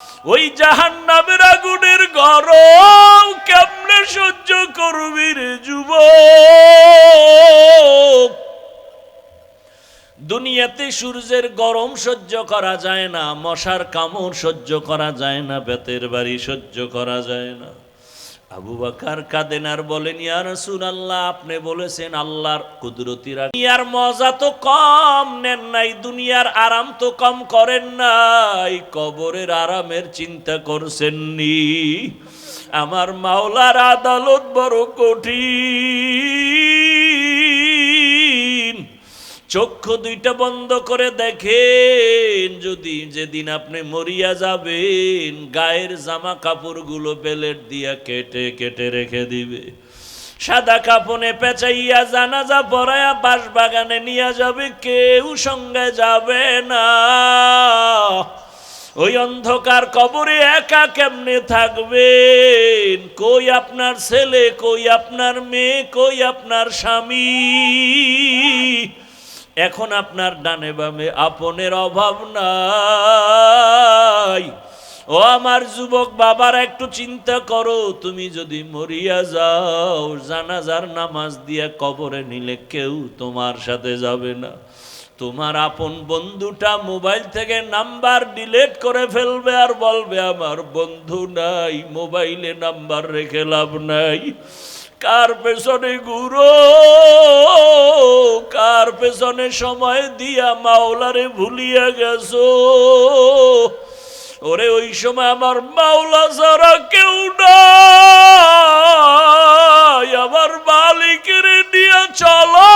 ওই জাহান্নামের আগুনের গরম কেমনে সহ্য করবি রে যুবক? দুনিয়াতে সূর্যের গরম সহ্য করা যায় না, মশার কামড় সহ্য করা যায় না, বেতের বাড়ি সহ্য করা যায় না। আবু বকর কাঁদেন আর বলেন, ইয়া রাসূলুল্লাহ, আপনি বলেছেন আল্লাহর কুদরতির দুনিয়ার মজা তো কম নেন নাই, দুনিয়ার আরাম তো কম করেন নাই, কবরের আরামের চিন্তা করছেননি? আমার মাওলার আদালত বড় কঠিন। চক্ষু দুইটা বন্ধ করে দেখেন, যদি যেদিন আপনি মরিয়া যাবেন গায়ের জামা কাপড়গুলো বেলেট দিয়া কেটে কেটে রেখে দিবে, সাদা কাপনে পেঁচাইয়া জানাজা পড়ায়া বাঁশ বাগানে নিয়ে যাবে, কেউ সঙ্গে যাবে না। ওই অন্ধকার কবরে একা কেমনে থাকবেন? কই আপনার ছেলে, কই আপনার মেয়ে, কই আপনার স্বামী? এখন আপনার ডানে বামে আপনের অভাব নাই। ও আমার যুবক বাবার, একটু চিন্তা করো, তুমি যদি মরিয়া যাও জানাজার নামাজ দিয়া কবরে নিলে কেউ তোমার সাথে যাবে না। তোমার আপন বন্ধুটা মোবাইল থেকে নাম্বার ডিলিট করে ফেলবে আর বলবে আমার বন্ধু নাই, মোবাইলে নাম্বার রেখে লাভ নাই। কার পেছনে ঘুরো, কার পেছনে সময় দিয়া মাওলারে ভুলিয়া গেছো? ওরে ওই সময় আমার মাওলা ছাড়া কেউ নাই, আমার মালিকের নিয়ে চলো।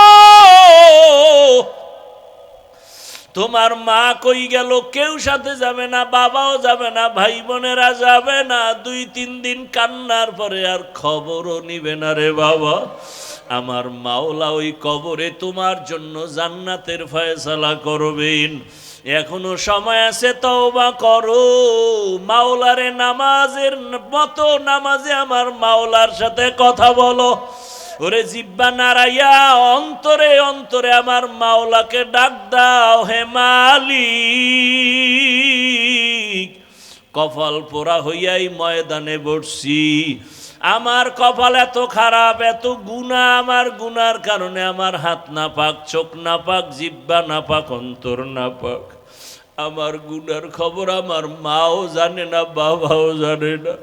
তোমার মা কই গেল, কেউ সাথে যাবে না, বাবাও যাবে না, ভাই বোনেরা যাবে না, 2-3 দিন কান্নার পরে আর খবরও নিবে না রে বাবা। আমার মাওলা ওই কবরে তোমার জন্য জান্নাতের ফয়সালা করবেন। এখনো সময় আছে, তওবা করো। মাওলারে নামাজের মতো নামাজে আমার মাওলার সাথে কথা বলো। ওরে জিব্বা নাড়াইয়া অন্তরে অন্তরে আমার মাওলাকে ডাক দাও, হে মালিক, কপাল পোড়া হইয়াই ময়দানে বসছি। আমার কপাল এত খারাপ, এত গুনাহ, আমার গুনার কারণে আমার হাত না পাক, চোখ না পাক, জিব্বা না পাক, অন্তর না পাক। আমার গুনার খবর আমার মাও জানে না, বাবাও জানে না।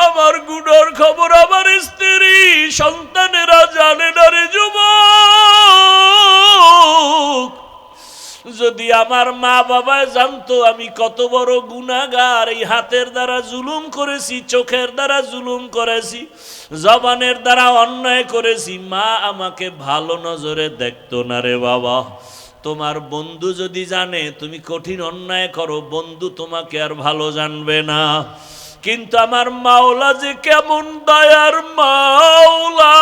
আমার গুনার খবর আমার স্ত্রী সন্তানেরা জানে না রে যুবক। যদি আমার মা বাবা জানতো আমি কত বড় গুনাহগার, এই হাতের দ্বারা জুলুম করেছি, চোখের দ্বারা জুলুম করেছি, জবানের দ্বারা অন্যায় করেছি, মা আমাকে ভালো নজরে দেখতো না রে বাবা। তোমার বন্ধু যদি জানে তুমি কঠিন অন্যায় করো, বন্ধু তোমাকে আর ভালো জানবে না। কিন্তু আমার মাওলা যে কেমন দয়ার মাওলা,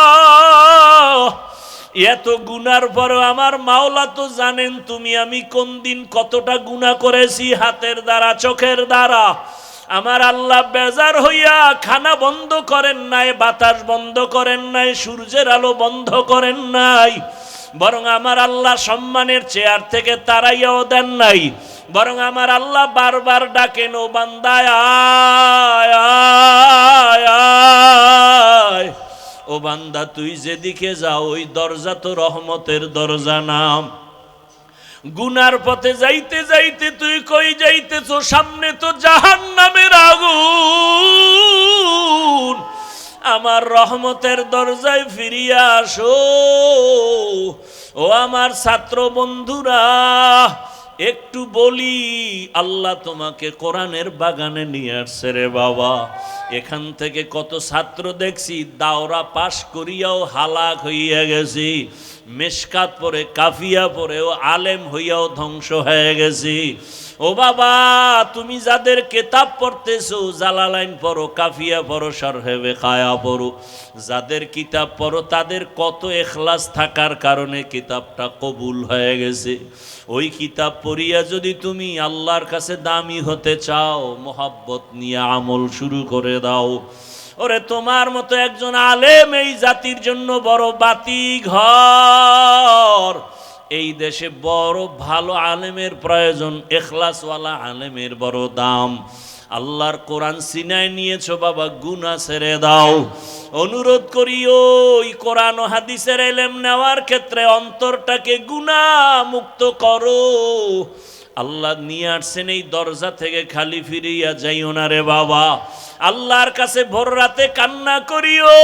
এত গুনার পরেও আমার মাওলা তো জানেন তুমি আমি কোন দিন কতটা গুনাহ করেছি, হাতের দ্বারা, চোখের দ্বারা। আমার আল্লাহ বেজার হইয়া খানা বন্ধ করেন নাই, বাতাস বন্ধ করেন নাই, সূর্যের আলো বন্ধ করেন নাই, বরং আমার আল্লাহ সম্মানের চেয়ার থেকে তাড়াইয়াও দেন নাই, বরং আমার আল্লাহ বারবার ডাকেন, ও বান্দা আয় আয় আয়, ও বান্দা তুই যেদিকে যাও ওই দরজা তো রহমতের দরজা নাম। গুনার পথে যাইতে যাইতে তুই কই যাইতেছ? সামনে তো জাহান্নামের আগুন। আমার রহমতের দরজায় ফিরিয়া আসো। ও আমার ছাত্র বন্ধুরা, একটু বলি, আল্লাহ তোমাকে কোরআনের বাগানে নিয়ে আসছে রে বাবা। এখান থেকে কত ছাত্র দেখছি দাওরা পাশ করিয়াও হালাক হইয়া গেছি, মেশকাত পড়ে, কাফিয়া পড়েও আলেম হইয়াও ধ্বংস হয়ে গেছি। ও বাবা, তুমি যাদের কিতাব পড়তেছো, জালালাইন পড়ো, কাফিয়া পড়ো, শরহে বেকায়া পড়ো, যাদের কিতাব পড়ো তাদের কত ইখলাস থাকার কারণে কিতাবটা কবুল হয়ে গেছে। ওই কিতাব পড়িয়া যদি তুমি আল্লাহর কাছে দামি হতে চাও, মোহাব্বত নিয়ে আমল শুরু করে দাও। ওরে তোমার মতো একজন আলেম এই জাতির জন্য বড় বাতি ঘর। এই দেশে বড় ভালো আলেমের প্রয়োজন, ইখলাসওয়ালা আলেমের বড় দাম। আল্লাহর কোরআন সিনায় নিয়েছো বাবা, গুনাহ ছেড়ে দাও। অনুরোধ করি ওই কোরআন ও হাদিসের ইলম নেওয়ার ক্ষেত্রে অন্তরটাকে গুনাহ মুক্ত করো। আল্লাহ নিয়ে আসছেন এই দরজা থেকে খালি ফিরিয়া যাইও না রে বাবা। আল্লাহর কাছে ভোর রাতে কান্না করিও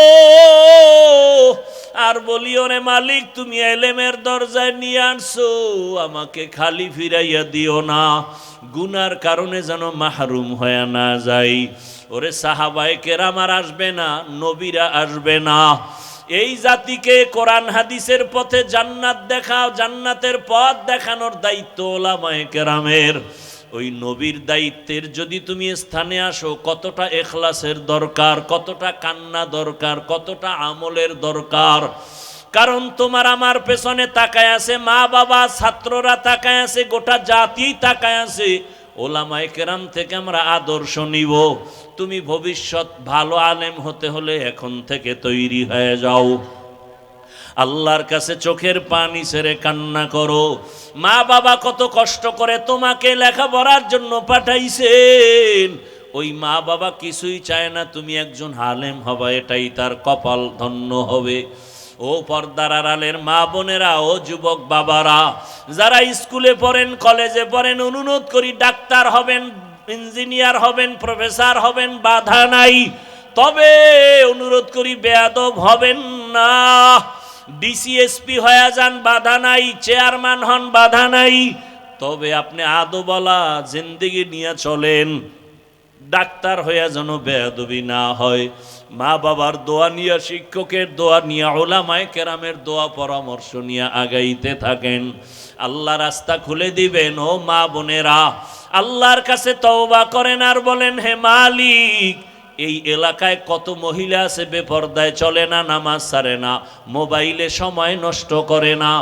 আর বলিও, রে মালিক তুমি ইলমের দরজায় নিয়ে আসছো, আমাকে খালি ফিরাইয়া দিও না, গুনার কারণে যেন মাহরুম হয়ে না যাই। ওরে সাহাবায়ে কেরাম আর আসবে না, নবীরা আসবে না। এই জাতিকে কোরআন হাদিসের পথে জান্নাত দেখাও, জান্নাতের পথ দেখানোর দায়িত্ব ওলামায়ে কেরামের। ওই নবীর দায়িত্বের যদি তুমি স্থানে আসো, কতটা ইখলাসের দরকার, কতটা কান্না দরকার, কতটা আমলের দরকার। কারণ তোমার আমার পেছনে তাকায় আছে মা বাবা, ছাত্ররা তাকায় আছে, গোটা জাতি তাকায় আছে। ওলামায়ে কেরাম থেকে আমরা আদর্শ নিব। তুমি ভবিষ্যৎ ভালো আলেম হতে হলে এখন থেকে তৈরি হয়ে যাও। আল্লাহর কাছে চোখের পানি ছেড়ে কান্না করো। মা বাবা কত কষ্ট করে তোমাকে লেখাপড়ার জন্য পাঠাইছেন, ওই মা বাবা কিছুই চায় না তুমি একজন আলেম হবা, এটাই তার কপাল ধন্য হবে। ও পর্দার আড়ালের মা বোনেরা, ও যুবক বাবারা, যারা স্কুলে পড়েন, কলেজে পড়েন, অনুরোধ করি ডাক্তার হবেন, ইঞ্জিনিয়ার হবেন, প্রফেসর হবেন, বাধা নাই। তবে অনুরোধ করি বেয়াদব হবেন না। ডিসিএসপি হয়ে যান, বাধা নাই। চেয়ারম্যান হন, বাধা নাই। তবে আপনি আদবওয়ালা জিন্দেগি নিয়ে চলেন। ডাক্তার হইয়া যেন বেয়াদবি না হয়। মা বাবার দোয়া নিয়ে, শিক্ষকের দোয়া নিয়ে, ওলামায়ে কেরামের দোয়া পরামর্শ নিয়ে আগাইতে থাকেন। আল্লাহ রাস্তা খুলে দিবেন। ও মা বোনেরা, আল্লাহর কাছে তওবা করেন আর বলেন, হে মালিক, এই এলাকায় কত মহিলা আছে বেপরদায় চলে না, নামাজ ছাড়ে না, মোবাইলে সময় নষ্ট করে না,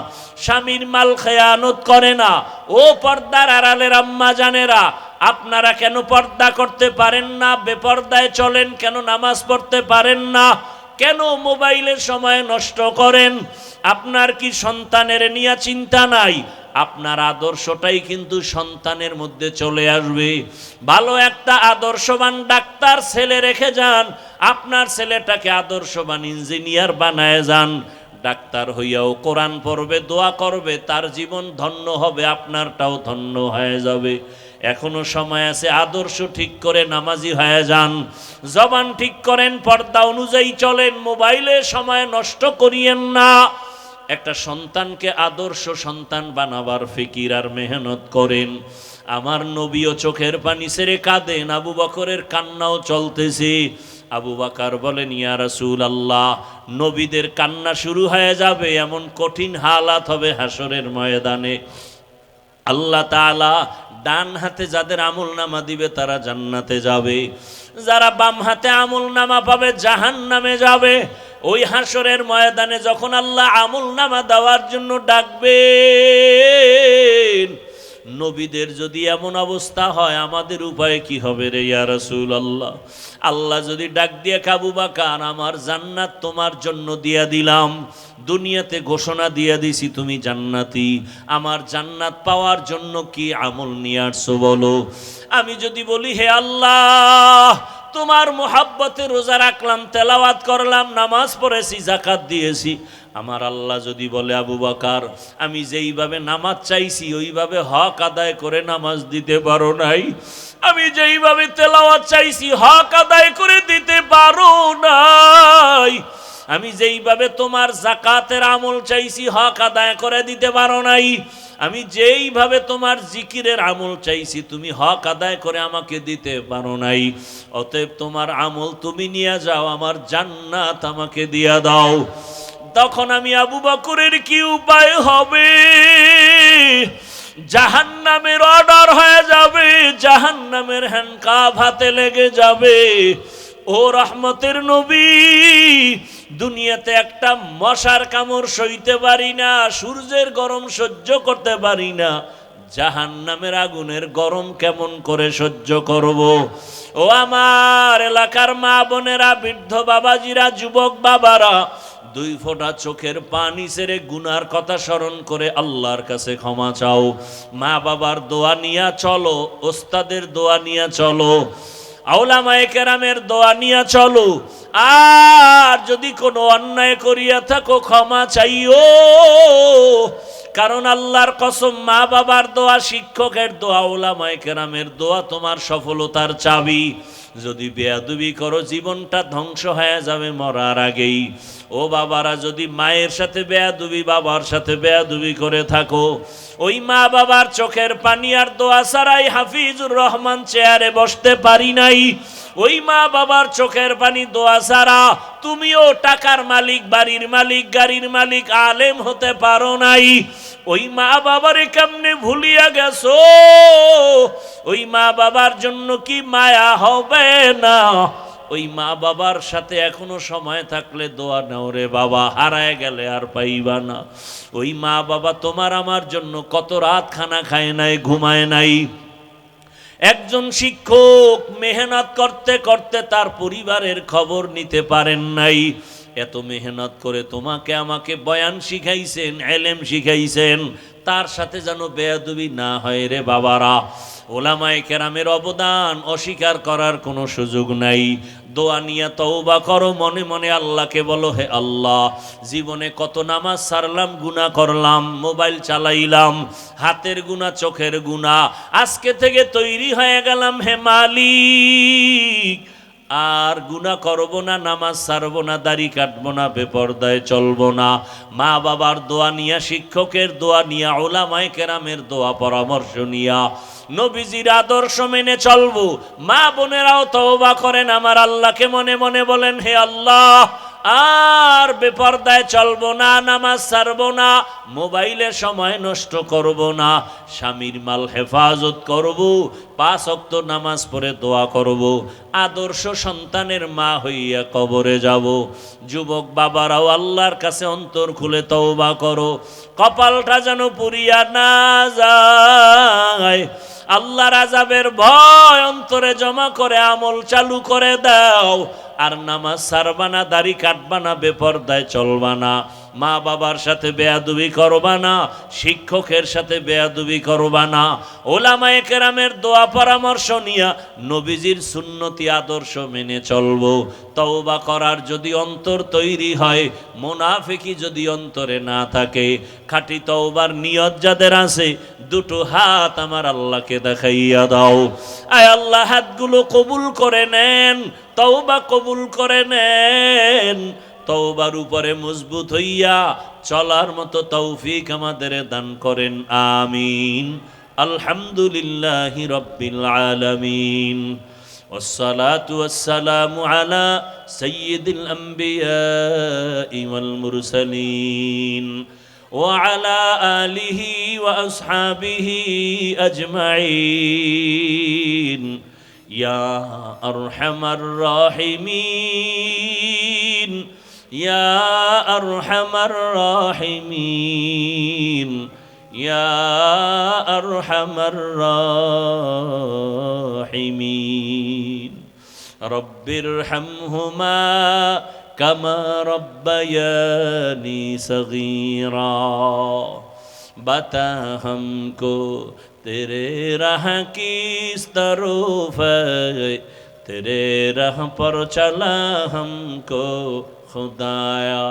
স্বামীর মাল খেয়ানত করে না। ও পর্দার আড়ালের আম্মা জানেরা, আপনারা কেন পর্দা করতে পারেন না? বেপর্দায় চলেন কেন? নামাজ পড়তে পারেন না কেন? মোবাইলের সময় নষ্ট করেন। আপনার কি সন্তানের নিয়ে চিন্তা নাই? আপনার আদর্শটাই কিন্তু সন্তানের মধ্যে চলে আসবে। ভালো একটা আদর্শবান ডাক্তার ছেলে রেখে যান, আপনার ছেলেটাকে আদর্শবান ইঞ্জিনিয়ার বানায় যান। ডাক্তার হইয়াও কোরআন পড়বে, দোয়া করবে, তার জীবন ধন্য হবে, আপনারটাও ধন্য হয়ে যাবে। এখনো সময় আছে, আদর্শ ঠিক করে নামাজি হয়ে যান, জবান ঠিক করেন, পর্দা অনুযায়ী চলেন, মোবাইলে সময় নষ্ট করিয়েন না। একটা সন্তানকে আদর্শ সন্তান বানাবার ফিকির আর মেহনত করেন। আমার নবীও চোখের পানি ছেড়ে কাঁদেন, আবু বকরের কান্নাও চলতেছে। আবু বকর বলেন, ইয়া রাসূলুল্লাহ, নবীদের কান্না শুরু হয়ে যাবে, এমন কঠিন হালাত হবে হাসরের ময়দানে। আল্লাহ তাআলা ডান হাতে যাদের আমল নামা দিবে তারা জান্নাতে যাবে, যারা বাম হাতে আমল নামা পাবে জাহান্নামে যাবে। ওই হাসরের ময়দানে যখন আল্লাহ আমল নামা দেওয়ার জন্য ডাকবেন, নবীদের যদি এমন অবস্থা হয়, আমাদের উপায় কি হবে রে ইয়া রাসূলুল্লাহ? আল্লাহ যদি ডাক দিয়ে, আবু বকর, আমার জান্নাত তোমার জন্য দিয়া দিলাম, দুনিয়াতে ঘোষণা দিয়া দিছি তুমি জান্নাতি, আমার জান্নাত পাওয়ার জন্য কি আমল নিয়ে আসছো বলো। আমি যদি বলি, হে আল্লাহ, তোমার মোহাব্বতে রোজা রাখলাম, তেলাওয়াত করলাম, নামাজ পড়েছি, যাকাত দিয়েছি, আমার আল্লাহ যদি বলে, আবু বকর, আমি যেইভাবে নামাজ চাইছি ওইভাবে হক আদায় করে নামাজ দিতে পারো নাই, আমি যেইভাবে তেলাওয়াত চাইছি হক আদায় করে দিতে পারো নাই, আমি যেইভাবে তোমার যাকাতের আমল চাইছি হক আদায় করে দিতে পারো নাই, আমি যেইভাবে তোমার জিকিরের আমল চাইছি তুমি হক আদায় করে আমাকে দিতে পারো নাই, অতএব তোমার আমল তুমি নিয়ে যাও, আমার জান্নাত আমাকে দিয়া দাও। তখন আমি আবু বকরের কি উপায় হবে? জাহান্নামের অর্ডার হয়ে যাবে, জাহান্নামের হ্যান্ডকাফ হাতে লেগে যাবে। ও রহমতের নবী, দুনিয়াতে একটা মশার কামড় সইতে পারি না, সূর্যের গরম সহ্য করতে পারি না, জাহান্নামের আগুনের গরম কেমন করে সহ্য করব? ও আমার এলাকার মা বোনেরা, বৃদ্ধ বাবাজিরা, যুবক বাবারা, দুই ফোঁটা চোখের পানি ছেড়ে গুনার কথা স্মরণ করে আল্লাহর কাছে ক্ষমা চাও। মা বাবার দোয়া নিয়া চলো, ওস্তাদের দোয়া নিয়া চলো। উলামায়ে কেরামের দোয়া নিয়ে চলো। আর যদি কোনো অন্যায় করিয়া থাকো ক্ষমা চাইও, কারণ আল্লাহর কসম মা বাবার দোয়া, শিক্ষকের দোয়া, উলামায়ে কেরামের দোয়া তোমার সফলতার চাবি। যদি বেয়াদবি করো জীবনটা ধ্বংস হয়ে যাবে মরার আগেই। ও বাবারা, যদি মায়ের সাথে বেয়াদবি, বাবার সাথে বেয়াদবি করে থাকো, ওই মা বাবার চোখের পানি আর দোয়া ছাড়াই হাফিজুর রহমান চেয়ারে বসতে পারি নাই। ওই মা বাবার চোখের পানি দোয়া ছাড়া তুমিও টাকার মালিক, বাড়ির মালিক, গাড়ির মালিক, আলেম হতে পারো নাই। ওই মা বাবারে কেমনে ভুলিয়া গেছো? ওই মা বাবার জন্য কি মায়া হবে না? ওই মা বাবার সাথে এখনো সময় থাকলে দোয়া নাও রে বাবা, হারায় গেলে আর পাইবা না। ওই মা বাবা তোমার আমার জন্য কত রাত খানা খায় নাই, ঘুমায় নাই। একজন শিক্ষক মেহনত করতে করতে তার পরিবারের খবর নিতে পারেন নাই। এত মেহনত করে তোমাকে আমাকে বয়ান শিখাইছেন, এলেম শিখাইছেন, তার সাথে যেন বেয়াদবি না হয় রে বাবারা। ওলামায়ে কেরামের অবদান অস্বীকার করার কোনো সুযোগ নাই। দোয়া নিয়ে তওবা করো, মনে মনে আল্লাহকে বলো, হে আল্লাহ, জীবনে কত নামাজ ছাড়লাম, গুনাহ করলাম, মোবাইল চালাইলাম, হাতের গুনাহ, চোখের গুনাহ, আজকে থেকে তৈরি হয়ে গেলাম হে মালিক, আর গুনাহ করব না, নামাজ ছাড়বো না, দাড়ি কাটবো না, বেপরদায় চলবো না। মা বাবার দোয়া নিয়া, শিক্ষকের দোয়া নিয়া, উলামায়ে কেরামের দোয়া পরামর্শ নিয়া নবীজির আদর্শ মেনে চলবো। মা বোনেরাও তওবা করেন, আমার আল্লাহকে মনে মনে বলেন, হে আল্লাহ, আর বেপরদায় চলবো না, নামাজ ছাড়বো না, মোবাইলে সময় নষ্ট করব না, স্বামীর মাল হেফাজত করব, 5 ওয়াক্ত নামাজ পড়ে দোয়া করব, আদর্শ সন্তানের মা হইয়া কবরে যাব। যুবক বাবারাও আল্লাহর কাছে অন্তর খুলে তওবা করো, কপালটা যেন পুড়িয়া না যায়। আল্লাহর আযাবের ভয় অন্তরে জমা করে আমল চালু করে দাও। আর নামাজ ছাড়বা না, দাড়ি কাটবা না, বেপরদায় চলবা না, মা বাবার সাথে বেয়াদবি করবা না, শিক্ষকের সাথে বেয়াদবি করবা না। ওলামায়ে কেরামের দোয়া পরামর্শ নিয়া নবীজির সুন্নতি আদর্শ মেনে চলবো। তওবা করার যদি অন্তর তৈরি হয়, মুনাফিকি যদি অন্তরে না থাকে, খাঁটি তওবার নিয়ত যাদের আছে, দুটো হাত আমার আল্লাহকে দেখাইয়া দাও। আয় আল্লাহ, হাতগুলো কবুল করে নেন, তওবা কবুল করে নেন। তওবার উপরে মজবুত হইয়া চলার মতো তৌফিক আমাদের দান করেন, আমিন। আলহামদুলিল্লাহি রাব্বিল আলামিন, والصلاة والسلام على سيد الأنبياء والمرسلين وعلى آله وأصحابه أجمعين يا أرحم الراحمين يا أرحم الراحمين يا أرحم الراحمين رب ارحمهما كما ربياني صغيرا बता हमको तेरे राह की इस तरफ तेरे राह पर चला हमको खुदाया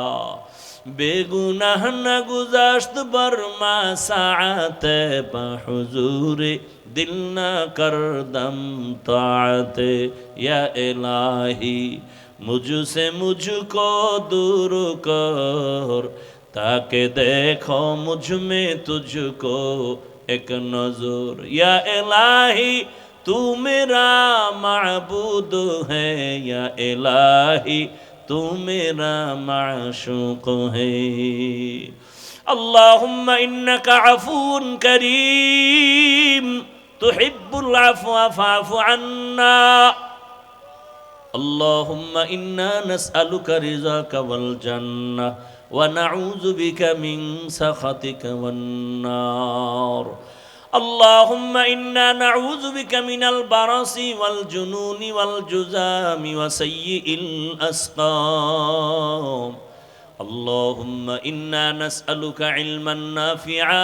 बेगुनाह न गुज़श्त बरमा साअते बहुज़ूरे दिल न करदम ताअते या इलाही मुझसे मुझको दूर कर ताकि देखो मुझ में तुझको एक नजर या इलाही तू मेरा माबूद है या इलाही तू मेरा माशूक है अल्लाहुम्मा इन्नका अफून करीम तुहिब्बुल अफ़्वा फ़अफ़ु अन्ना अल्लाहुम्मा इन्ना नस्अलुका रिज़ाका वल जन्नह व नऊज़ु बिका मिन सख़तिका वन नार अल्लाहुम्मा इन्ना नऊज़ु बिका मिनल बरसी वल जुनूनि वल जुज़ामि व सय्यिइल अस्क़ाम अल्लाहुम्मा इन्ना नस्अलुका इल्मन नाफ़िआ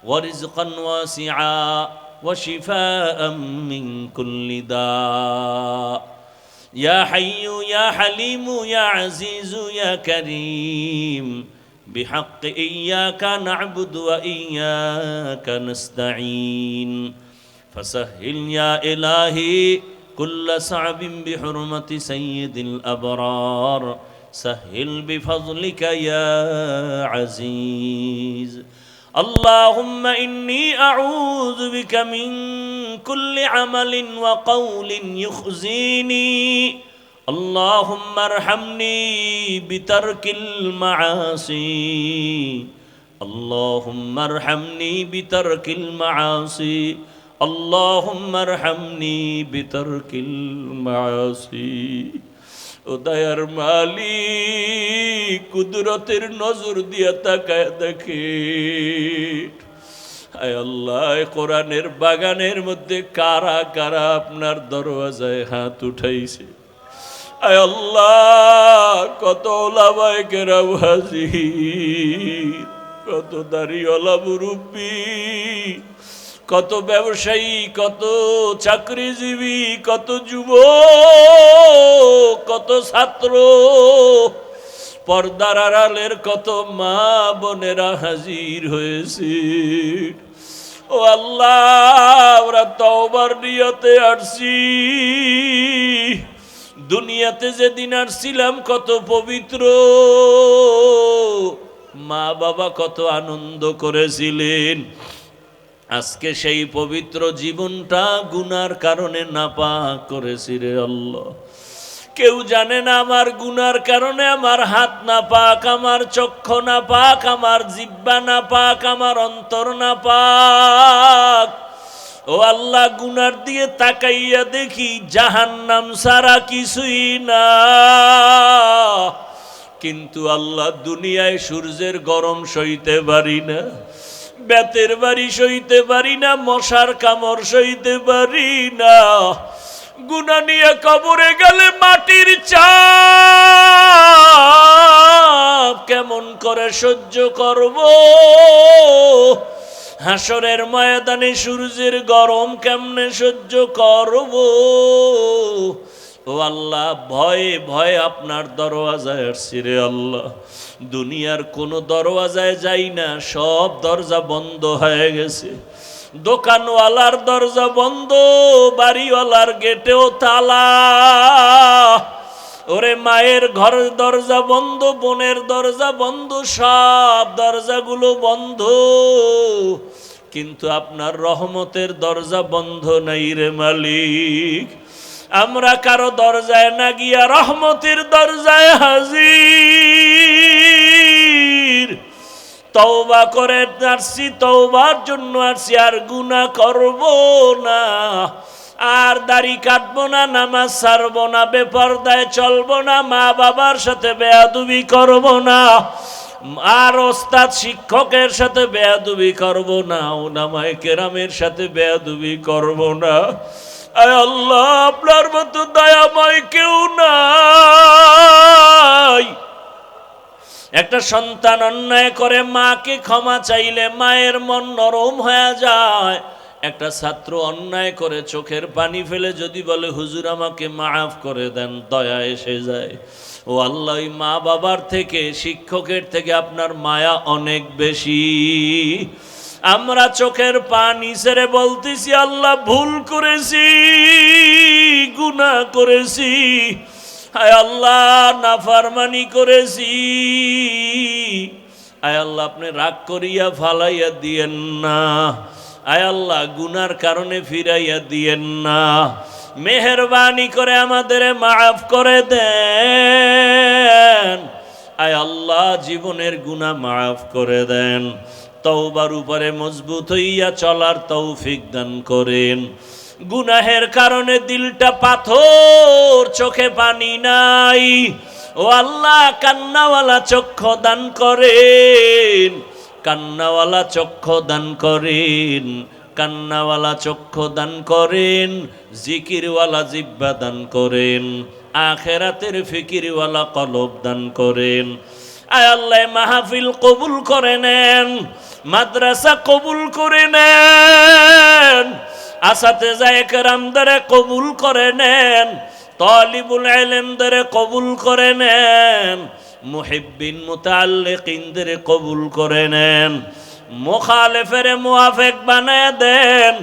व रिज़्क़न वासिआ وشفاء من كل داء يا حي يا حليم يا عزيز يا كريم بحق إياك نعبد وإياك نستعين فسهل يا إلهي كل صعب بحرمة سيد الأبرار سهل بفضلك يا عزيز اللهم إني أعوذ بك من كل عمل وقول يخزيني اللهم ارحمني بترك المعاصي اللهم ارحمني بترك المعاصي اللهم ارحمني بترك المعاصي ও দয়ার মালিক কুদরতের নজর দিয়া তাকায় দেখে আয় আল্লাহ কোরআনের বাগানের মধ্যে কারা কারা আপনার দরওয়াজায় হাত উঠাইছে আয় আল্লাহ কত ওলামায়ে কেরাম হাজির কত দাড়িওয়ালা মুরব্বি কত ব্যবসায়ী কত চাকরিজীবী কত যুবক কত ছাত্র পর্দার আড়ালের কত মা বোনেরা হাজির হয়েছে ও আল্লাহ আমরা তওবার নিয়তে আসছি দুনিয়াতে যেদিন আসছিলাম কত পবিত্র মা বাবা কত আনন্দ করেছিলেন আজকে সেই পবিত্র জীবনটা গুনার কারণে নাপাক করেছি রে আল্লাহ কেউ জানে না আমার গুনার কারণে আমার হাত নাপাক আমার চক্ষু নাপাক আমার জিহ্বা নাপাক আমার অন্তর নাপাক ও আল্লাহ গুনার দিয়ে তাকাইয়া দেখি জাহান্নাম ছাড়া কিছুই না কিন্তু আল্লাহ দুনিয়ায় সূর্যের গরম সইতে পারি না বেতের বাড়ি সইতে পারি না মশার কামড় সইতে পারি না গুনাহ নিয়ে কবরে গেলে মাটির চাপ কেমন করে সহ্য করব হাসরের ময়দানে সূর্যের গরম কেমনে সহ্য করব ও আল্লাহ ভয়ে ভয়ে আপনার দরওয়াজায় আসছি রে আল্লাহ দুনিয়ার কোনো দরওয়াজায় যাই না সব দরজা বন্ধ হয়ে গেছে দোকানওয়ালার দরজা বন্ধ বাড়িওয়ালার গেটেও তালা ওরে মায়ের ঘরের দরজা বন্ধ বোনের দরজা বন্ধ সব দরজাগুলো বন্ধ কিন্তু আপনার রহমতের দরজা বন্ধ নাই রে মালিক আমরা কারো দরজায় না গিয়া রহমতের দরজায় হাজির তওবা করে আসছি তওবার জন্য আসছি আর গুনাহ করব না আর দাড়ি কাটবো না নামাজ ছাড়বো না বেপরদায় চলবো না মা বাবার সাথে বেয়াদবি করব না আর ওস্তাদ শিক্ষকের সাথে বেয়াদবি করব না উলামায়ে কেরামের সাথে বেয়াদবি করব না আয় আল্লাহ আপনার মতো দয়াময় কেউ নাই একটা সন্তান অন্যায় করে মাকে ক্ষমা চাইলে মায়ের মন নরম হয়ে যায় একটা ছাত্র অন্যায় করে চোখের পানি ফেলে যদি বলে হুজুর আমাকে মাফ করে দেন দয়া এসে যায় ও আল্লাহ মা বাবার থেকে শিক্ষকের থেকে আপনার মায়া অনেক বেশি আমরা চোখের পানি ছেড়ে বলতেছি আল্লাহ ভুল করেছি গুনাহ করেছি আয় আল্লাহ নাফরমানি করেছি আয় আল্লাহ আপনি রাগ করিয়া ফালাইয়া দিয়েন না আয় আল্লাহ গুনার কারণে ফিরাইয়া দিয়েন না মেহেরবানি করে আমাদের মাফ করে দেন আয় আল্লাহ জীবনের গুনাহ মাফ করে দেন তওবার উপরে মজবুত হইয়া চলার তৌফিক দান করেন গুনাহের কারণে দিলটা পাথর চোখে পানি নাই ও আল্লাহ কান্নাওয়ালা চক্ষু দান করেন কান্নাওয়ালা চক্ষু দান করেন কান্নাওয়ালা চক্ষু দান করেন জিকিরওয়ালা জিহ্বা দান করেন আখিরাতের ফিকিরওয়ালা কলব দান করেন আয় আল্লাহ মাহফিল কবুল করে নেন মাদ্রাসা কবুল করে নেন আসাতেজায়ে কেরামদের কবুল করে নেন, তালিবুল ইলমদের কবুল করে নেন, মুহিব্বিন মুতাআল্লিকিনদের কবুল করে নেন, মুখালেফের মুআফিক বানায় দেন।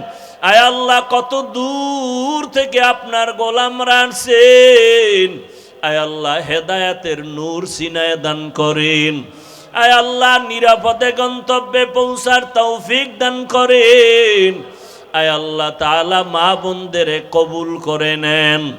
আয় আল্লাহ, কত দূর থেকে আপনার গোলামরা আসছেন, আয় আল্লাহ হেদায়েতের নূর সিনায় দান করেন। আয় আল্লাহ, নিরাপদে গন্তব্যে পৌঁছার তৌফিক দান করেন। আয় আল্লাহ তাআলা মা বোনদের কবুল করে নেন।